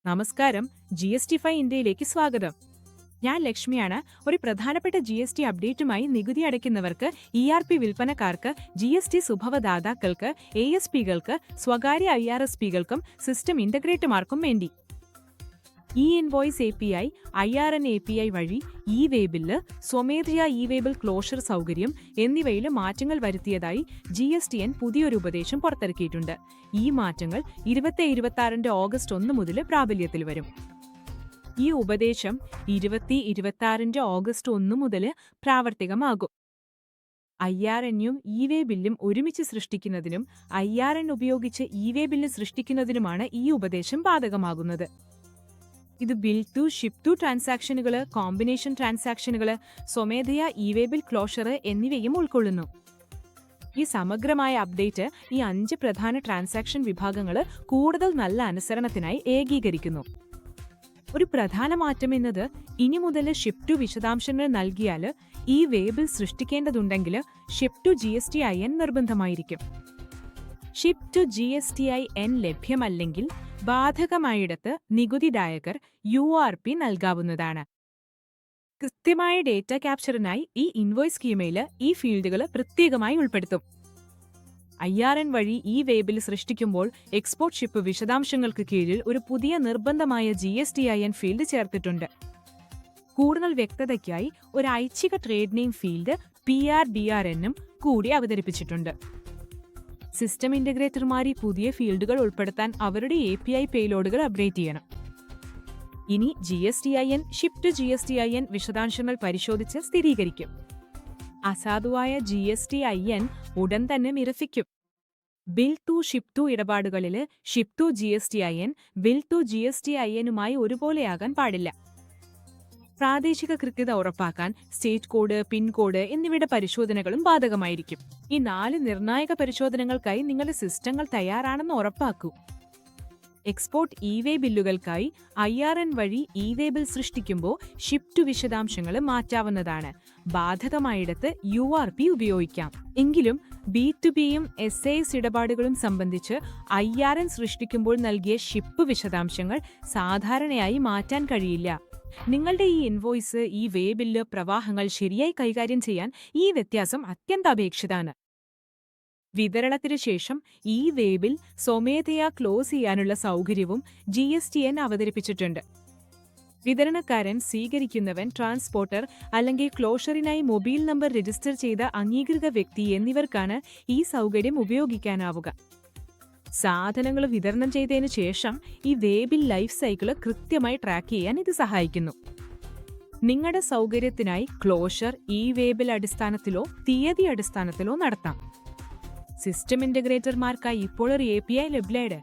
നമസ്കാരം, GST5 ഇന്ത്യയിലേക്ക് സ്വാഗതം. ഞാൻ ലക്ഷ്മിയാണ്. ഒരു പ്രധാനപ്പെട്ട GST അപ്ഡേറ്റുമായി നികുതി അടയ്ക്കുന്നവർക്ക്, ERP വിൽപ്പനക്കാർക്ക്, GST സുഭവദാതാക്കൾക്ക്, ASPകൾക്ക്, സ്വകാര്യ IRSPകൾക്കും സിസ്റ്റം ഇന്റഗ്രേറ്റർമാർക്കും വേണ്ടി ഇൻവോയ്സ് API, IRN API വഴി വേ ബില്ല്, സ്വമേധയാ വേ ബിൽ ക്ലോഷർ സൗകര്യം എന്നിവയിൽ മാറ്റങ്ങൾ വരുത്തിയതായി GSTN പുതിയൊരു ഉപദേശം പുറത്തിറക്കിയിട്ടുണ്ട്. ഈ മാറ്റങ്ങൾ 2026 ഓഗസ്റ്റ് 1 മുതൽ പ്രാബല്യത്തിൽ വരും. ഈ ഉപദേശം 2026 ഓഗസ്റ്റ് 1 മുതൽ പ്രാവർത്തികമാകും. IRNയും വേ ബില്ലും ഒരുമിച്ച് സൃഷ്ടിക്കുന്നതിനും IRN ഉപയോഗിച്ച് വേ ബില്ല് സൃഷ്ടിക്കുന്നതിനുമാണ് ഈ ഉപദേശം ബാധകമാകുന്നത്. ഇത് ബിൽ ടു ഷിപ്പ് ടു ട്രാൻസാക്ഷനുകൾ, കോമ്പിനേഷൻ ട്രാൻസാക്ഷനുകൾ, സ്വമേധയാ വേ ബിൽ ക്ലോഷർ എന്നിവയും ഉൾക്കൊള്ളുന്നു. ഈ സമഗ്രമായ അപ്ഡേറ്റ് ഈ 5 പ്രധാന ട്രാൻസാക്ഷൻ വിഭാഗങ്ങൾ കൂടുതൽ നല്ല അനുസരണത്തിനായി ഏകീകരിക്കുന്നു. ഒരു പ്രധാന മാറ്റം എന്നത് ഇനി മുതൽ ഷിപ്പ് ടു വിശദാംശങ്ങൾ നൽകിയാൽ വേ ബിൽ സൃഷ്ടിക്കേണ്ടതുണ്ടെങ്കിൽ ഷിപ്പ് ടു GSTIN നിർബന്ധമായിരിക്കും. ഷിപ്പ് ടു GSTIN ലഭ്യമല്ലെങ്കിൽ ബാധകമായിടത്ത് നികുതിദായകർ URP നൽകാവുന്നതാണ്. കൃത്യമായ ഡേറ്റ ക്യാപ്ചറിനായി ഈ ഇൻവോയ്സ് സ്കീമയിൽ ഈ ഫീൽഡുകൾ പ്രത്യേകമായി ഉൾപ്പെടുത്തും. IRN വഴി വേ ബിൽ സൃഷ്ടിക്കുമ്പോൾ എക്സ്പോർട്ട് ഷിപ്പ് വിശദാംശങ്ങൾക്ക് കീഴിൽ ഒരു പുതിയ നിർബന്ധമായ GSTIN ഫീൽഡ് ചേർത്തിട്ടുണ്ട്. കൂടുതൽ വ്യക്തതയ്ക്കായി ഒരു ഐച്ഛിക ട്രേഡ് നെയിം ഫീൽഡ് PRDRNും കൂടി അവതരിപ്പിച്ചിട്ടുണ്ട്. സിസ്റ്റം ഇന്റഗ്രേറ്റർമാർ ഈ പുതിയ ഫീൽഡുകൾ ഉൾപ്പെടുത്താൻ അവരുടെ API പേലോഡുകൾ അപ്ഡേറ്റ് ചെയ്യണം. ഇനി GSTIN, ഷിപ്പ് ടു GSTIN വിശദാംശങ്ങൾ പരിശോധിച്ച് സ്ഥിരീകരിക്കും. അസാധുവായ GSTIN ഉടൻ തന്നെ നിരസിക്കും. ബിൽ ടു ഷിപ്പ് ടു ഇടപാടുകളിൽ ship to GSTIN bill to GSTINുമായി ഒരുപോലെയാകാൻ പാടില്ല. പ്രാദേശിക കൃത്യത ഉറപ്പാക്കാൻ സ്റ്റേറ്റ് കോഡ്, പിൻ കോഡ് എന്നിവയുടെ പരിശോധനകളും ബാധകമായിരിക്കും. ഈ 4 നിർണായക പരിശോധനകൾക്കായി നിങ്ങളുടെ സിസ്റ്റങ്ങൾ തയ്യാറാണെന്ന് ഉറപ്പാക്കൂ. എക്സ്പോർട്ട് വേ ബില്ലുകൾക്കായി IRN വഴി വേ ബിൽ സൃഷ്ടിക്കുമ്പോൾ ഷിപ്പ് ടു വിശദാംശങ്ങൾ മാറ്റാവുന്നതാണ്. ബാധകമായിടത്ത് URP ഉപയോഗിക്കാം. എങ്കിലും B2Bയും SAS ഇടപാടുകളും സംബന്ധിച്ച് IRN സൃഷ്ടിക്കുമ്പോൾ നൽകിയ ഷിപ്പ് വിശദാംശങ്ങൾ സാധാരണയായി മാറ്റാൻ കഴിയില്ല. നിങ്ങളുടെ ഈ ഇൻവോയ്സ്, വേ ബില്ല് പ്രവാഹങ്ങൾ ശരിയായി കൈകാര്യം ചെയ്യാൻ ഈ വ്യത്യാസം അത്യന്താപേക്ഷിതാണ്. വിതരണത്തിനു ശേഷം വേ ബിൽ സ്വമേധയാ ക്ലോസ് ചെയ്യാനുള്ള സൗകര്യവും GSTN അവതരിപ്പിച്ചിട്ടുണ്ട്. വിതരണക്കാരൻ, സ്വീകരിക്കുന്നവൻ, ട്രാൻസ്പോർട്ടർ അല്ലെങ്കിൽ ക്ലോഷറിനായി മൊബൈൽ നമ്പർ രജിസ്റ്റർ ചെയ്ത അംഗീകൃത വ്യക്തി എന്നിവർക്കാണ് ഈ സൗകര്യം ഉപയോഗിക്കാനാവുക. സാധനങ്ങൾ വിതരണം ചെയ്തതിനു ശേഷം വേ ബിൽ ലൈഫ് സൈക്കിൾ കൃത്യമായി ട്രാക്ക് ചെയ്യാൻ ഇത് സഹായിക്കുന്നു. നിങ്ങളുടെ സൗകര്യത്തിനായി ക്ലോഷർ വേ ബിൽ അടിസ്ഥാനത്തിലോ തീയതി അടിസ്ഥാനത്തിലോ നടത്താം. സിസ്റ്റം ഇന്റഗ്രേറ്റർമാർക്കായി ഇപ്പോൾ ഒരു API ലഭ്യമാണ്.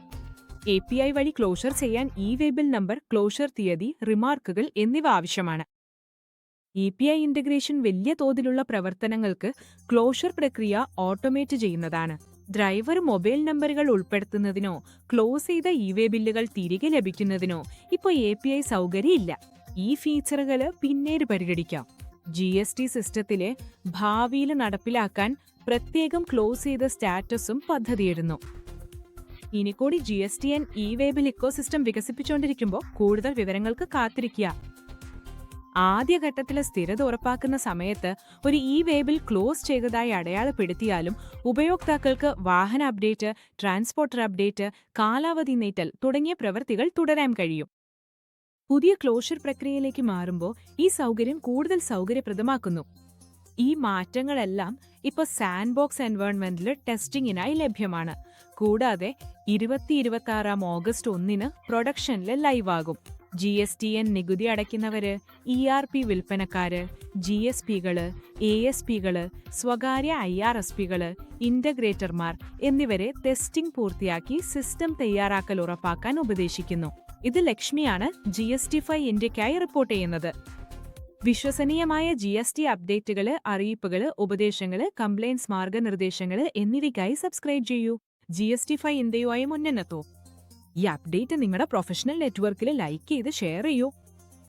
API വഴി ക്ലോഷർ ചെയ്യാൻ വേ ബിൽ നമ്പർ, ക്ലോഷർ തീയതി, റിമാർക്കുകൾ എന്നിവ ആവശ്യമാണ്. API ഇന്റഗ്രേഷൻ വലിയ തോതിലുള്ള പ്രവർത്തനങ്ങൾക്ക് ക്ലോഷർ പ്രക്രിയ ഓട്ടോമേറ്റ് ചെയ്യുന്നതാണ്. ഡ്രൈവർ മൊബൈൽ നമ്പറുകൾ ഉൾപ്പെടുത്തുന്നതിനോ ക്ലോസ് ചെയ്ത വേ ബില്ലുകൾ തിരികെ ലഭിക്കുന്നതിനോ ഇപ്പോൾ API സൗകര്യമില്ല. ഈ ഫീച്ചറുകൾ പിന്നീട് പരിഗണിക്കാം. GST സിസ്റ്റത്തിലെ ഭാവിയിൽ നടപ്പിലാക്കാൻ പ്രത്യേകം ക്ലോസ് ചെയ്ത സ്റ്റാറ്റസും പദ്ധതിയിടുന്നു. ഇനി കൂടി GSTN വേ ബിൽ ഇക്കോസിസ്റ്റം വികസിപ്പിച്ചുകൊണ്ടിരിക്കുമ്പോൾ കൂടുതൽ വിവരങ്ങൾക്ക് കാത്തിരിക്കുക. ആദ്യഘട്ടത്തിലെ സ്ഥിരത ഉറപ്പാക്കുന്ന സമയത്ത് ഒരു വേ ബിൽ ക്ലോസ് ചെയ്തതായി അടയാളപ്പെടുത്തിയാലും ഉപയോക്താക്കൾക്ക് വാഹന അപ്ഡേറ്റ്, ട്രാൻസ്പോർട്ടർ അപ്ഡേറ്റ്, കാലാവധി നീട്ടൽ തുടങ്ങിയ പ്രവൃത്തികൾ തുടരാൻ കഴിയും. പുതിയ ക്ലോഷർ പ്രക്രിയയിലേക്ക് മാറുമ്പോൾ ഈ സൗകര്യം കൂടുതൽ സൗകര്യപ്രദമാക്കുന്നു. ഈ മാറ്റങ്ങളെല്ലാം ഇപ്പോൾ സാൻഡ് ബോക്സ് എൻവയോൺമെന്റിൽ ടെസ്റ്റിംഗിനായി ലഭ്യമാണ്. കൂടാതെ 2026 ഓഗസ്റ്റ് 1 പ്രൊഡക്ഷനിൽ ലൈവാകും. GSTN നികുതി അടയ്ക്കുന്നവര്, ERP വിൽപ്പനക്കാര്, GSPകള്, ASPകള്, സ്വകാര്യ IRSPകള്, ഇന്റഗ്രേറ്റർമാർ എന്നിവരെ ടെസ്റ്റിംഗ് പൂർത്തിയാക്കി സിസ്റ്റം തയ്യാറാക്കൽ ഉറപ്പാക്കാൻ ഉപദേശിക്കുന്നു. ഇത് ലക്ഷ്മിയാണ്, GST5 ഇന്ത്യക്കായി റിപ്പോർട്ട് ചെയ്യുന്നത്. വിശ്വസനീയമായ GST അപ്ഡേറ്റുകള്, അറിയിപ്പുകള്, ഉപദേശങ്ങള്, കംപ്ലയിൻസ് മാർഗനിർദ്ദേശങ്ങള് എന്നിവയ്ക്കായി സബ്സ്ക്രൈബ് ചെയ്യൂ. GST5 ഇന്ത്യയുമായി മുന്നേറ്റൂ. ഈ അപ്ഡേറ്റ് നിങ്ങളുടെ പ്രൊഫഷണൽ നെറ്റ്വർക്കിൽ ലൈക്ക് ചെയ്ത് ഷെയർ ചെയ്യൂ.